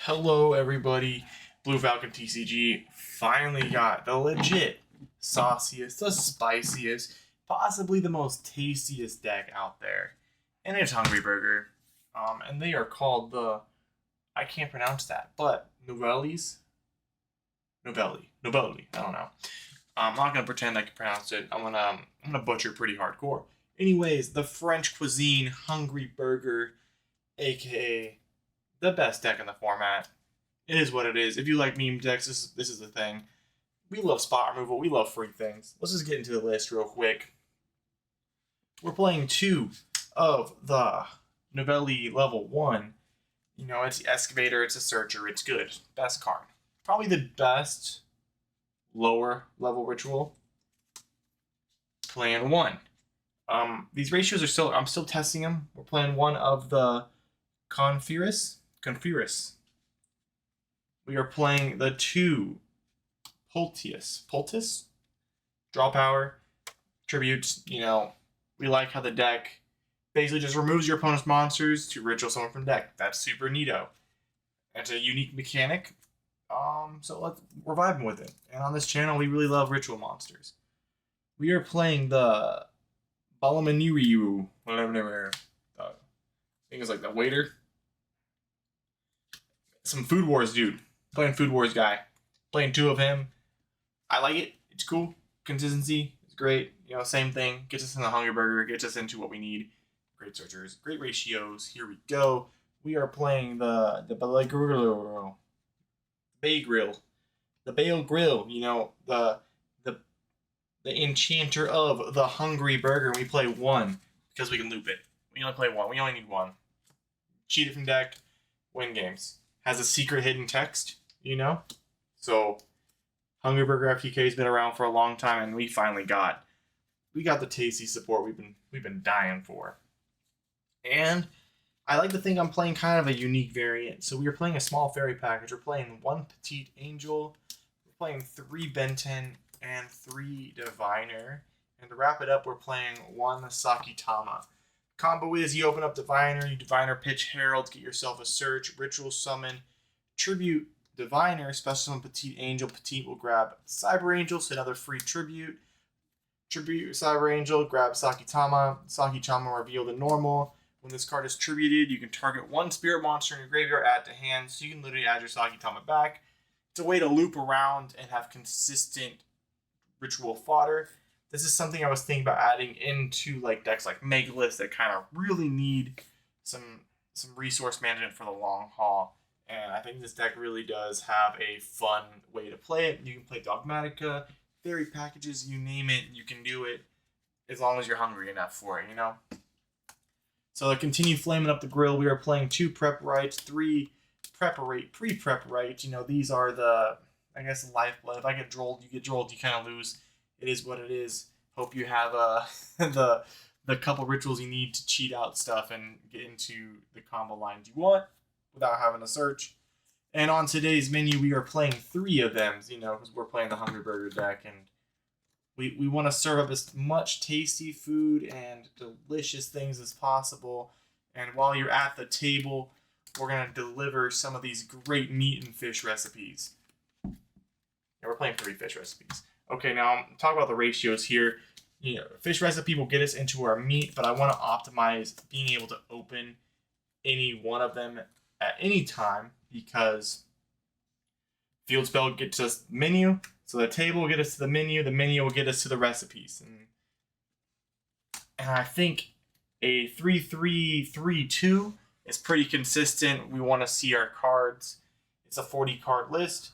Hello, everybody. Blue Falcon TCG finally got the legit, sauciest, the spiciest, possibly the most tastiest deck out there, and it's Hungry Burger. And they are called the I can't pronounce that, but Nouvelles, Novelli. I don't know. I'm not gonna pretend I can pronounce it. I'm gonna butcher pretty hardcore. Anyways, the French cuisine Hungry Burger, aka the best deck in the format. It is what it is. If you like meme decks, this is the thing. We love spot removal. We love free things. Let's just get into the list real quick. We're playing two of the Novelli level 1. You know, it's the Excavator, it's a Searcher, it's good. Best card. Probably the best lower level ritual. Playing one. These ratios are still, I'm still testing them. We're playing one of the Conferus. We are playing the two Poultice. Draw power, tributes. You know, we like how the deck basically just removes your opponent's monsters to ritual someone from deck. That's super neato. It's a unique mechanic. So we're vibing with it. And on this channel, we really love ritual monsters. We are playing the Balamaniriu, whatever. I think it's like the waiter. Some Food Wars dude. Playing Food Wars guy. Playing two of him. I like it. It's cool. Consistency is great. You know, same thing. Gets us in the Hungry Burger. Gets us into what we need. Great searchers. Great ratios. Here we go. We are playing the Bay Grill. The Bale Grill. You know, the enchanter of the Hungry Burger. We play one because we can loop it. We only play one. We only need one. Cheat it from deck. Win games. Has a secret hidden text, you know? So, Hungry Burger FTK has been around for a long time, and we finally got the tasty support we've been dying for. And I like to think I'm playing kind of a unique variant. So we are playing a small fairy package. We're playing one Petite Angel. We're playing 3 Benten and 3 Diviner. And to wrap it up, we're playing 1 Sakitama. Combo is you open up Diviner, you Diviner pitch Herald, get yourself a search, Ritual Summon, Tribute Diviner, Special Summon Petite Angel. Petite will grab Cyber Angel, so another free Tribute. Tribute Cyber Angel, grab Sakitama. Sakitama reveal the normal. When this card is tributed, you can target 1 spirit monster in your graveyard, add to hand, so you can literally add your Sakitama back. It's a way to loop around and have consistent ritual fodder. This is something I was thinking about adding into like decks like Megaliths that kind of really need some resource management for the long haul. And I think this deck really does have a fun way to play it. You can play Dogmatica, fairy packages, you name it, you can do it as long as you're hungry enough for it, you know? So to continue flaming up the grill, we are playing 2 Prep Rights, 3 pre-prep rights. You know, these are the, I guess, lifeblood. If I get drolled, you get drolled, you kind of lose. It is what it is. Hope you have the couple rituals you need to cheat out stuff and get into the combo lines you want without having to search. And on today's menu, we are playing 3 of them, you know, because we're playing the Hungry Burger deck, and we want to serve up as much tasty food and delicious things as possible. And while you're at the table, we're going to deliver some of these great meat and fish recipes. Yeah, we're playing 3 fish recipes. Okay, now I'm talking about the ratios here. You know, fish recipe will get us into our meat, but I want to optimize being able to open any one of them at any time, because field spell gets us menu, so the table will get us to the menu will get us to the recipes. And I think a 3-3-3-2 is pretty consistent. We want to see our cards. It's a 40 card list.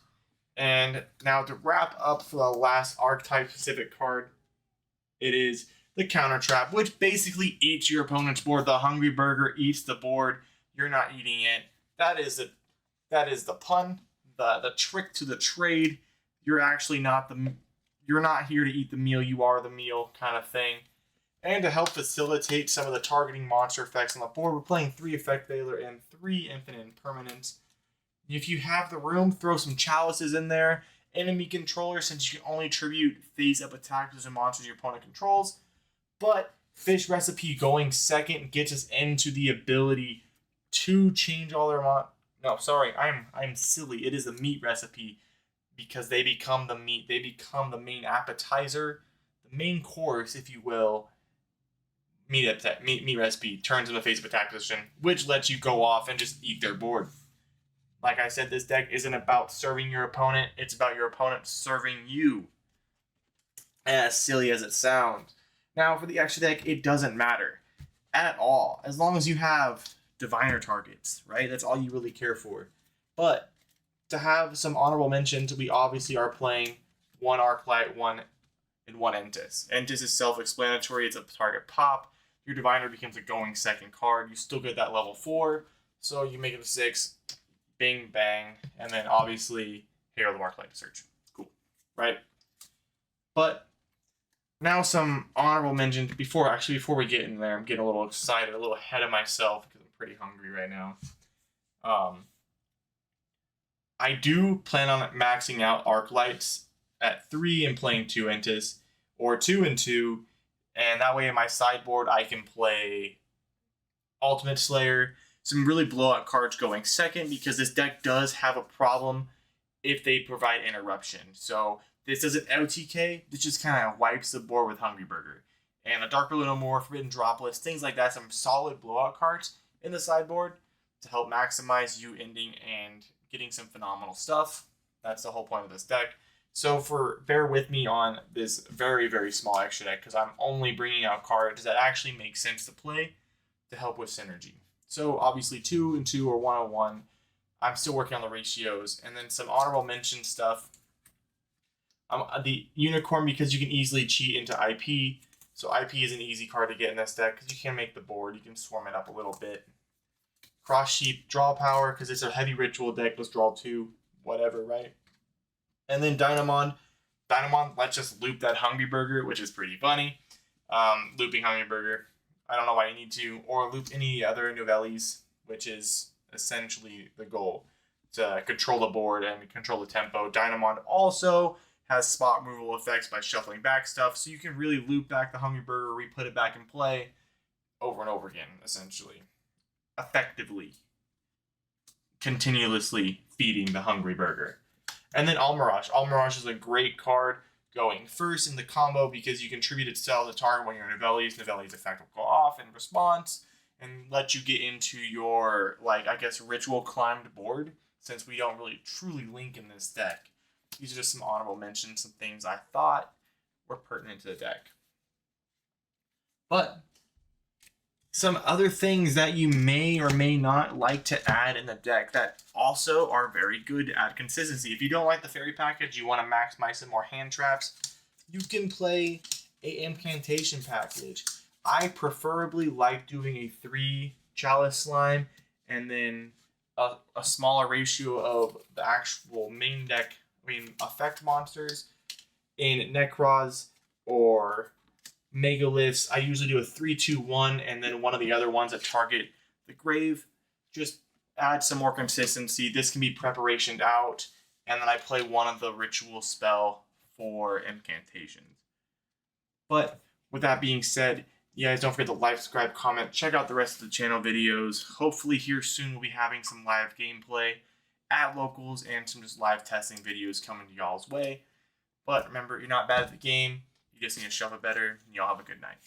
And now to wrap up for the last archetype specific card, it is the Counter Trap, which basically eats your opponent's board. The Hungry Burger eats the board. You're not eating it. That is the pun, the trick to the trade. You're actually you're not here to eat the meal. You are the meal, kind of thing. And to help facilitate some of the targeting monster effects on the board, we're playing 3 Effect Veiler and 3 Infinite Impermanence. If you have the room, throw some chalices in there. Enemy controller, since you can only tribute face-up attacks and monsters your opponent controls. But Fish Recipe going second gets us into the ability to change all their No, sorry, I'm silly. It is a meat recipe because they become the meat. They become the main appetizer, the main course, if you will. Meat recipe turns in the face of attack position, which lets you go off and just eat their board. Like I said, this deck isn't about serving your opponent. It's about your opponent serving you. As silly as it sounds. Now, for the extra deck, it doesn't matter at all. As long as you have diviner targets, right? That's all you really care for. But to have some honorable mentions, we obviously are playing one Arclight, one Entis. Entis is self-explanatory. It's a target pop. Your diviner becomes a going second card. You still get that level 4, so you make it a 6. Bing, bang. And then obviously, Herald of Arclight to search. Cool. Right? But now some honorable mentions. Before we get in there, I'm getting a little excited, a little ahead of myself because I'm pretty hungry right now. I do plan on maxing out Arclights at 3 and playing 2 Entis, or 2 and 2, and that way in my sideboard I can play Ultimate Slayer, some really blowout cards going second, because this deck does have a problem if they provide interruption. So this doesn't LTK, this just kind of wipes the board with Hungry Burger. And a Dark Blue No More, Forbidden Droplets, things like that, some solid blowout cards in the sideboard to help maximize you ending and getting some phenomenal stuff. That's the whole point of this deck. So bear with me on this very, very small extra deck, because I'm only bringing out cards that actually make sense to play to help with synergy. So obviously 2 and 2 or 1 on 1. I'm still working on the ratios. And then some honorable mention stuff. The Unicorn, because you can easily cheat into IP. So IP is an easy card to get in this deck because you can make the board. You can swarm it up a little bit. Cross Sheep, draw power, because it's a heavy ritual deck. Let's draw 2, whatever, right? And then Dynamon. Dynamon lets us loop that Hungry Burger, which is pretty funny. Looping Hungry Burger. I don't know why you need to. Or loop any other Nouvelles, which is essentially the goal. To control the board and control the tempo. Dynamon also has spot removal effects by shuffling back stuff, so you can really loop back the Hungry Burger, re-put it back in play over and over again, essentially. Effectively. Continuously feeding the Hungry Burger. And then Almirage. Almirage is a great card going first in the combo because you contribute itself to target when you're Nouvelles. Nouvelles effect will go off in response and let you get into your, ritual climbed board, since we don't really truly link in this deck. These are just some honorable mentions, some things I thought were pertinent to the deck. But some other things that you may or may not like to add in the deck that also are very good to add consistency. If you don't like the fairy package, you want to maximize some more hand traps, you can play a incantation package. I preferably like doing a 3 Chalice Slime and then a smaller ratio of the actual main deck, effect monsters in Necros or Megaliths. I usually do a 3-2-1 and then one of the other ones that target the grave. Just add some more consistency. This can be preparationed out, and then I play one of the ritual spell for incantations. But with that being said, you guys don't forget to like, subscribe, comment, check out the rest of the channel videos. Hopefully here soon we'll be having some live gameplay at locals and some just live testing videos coming to y'all's way. But remember, you're not bad at the game. You just need to shuffle better, and y'all have a good night.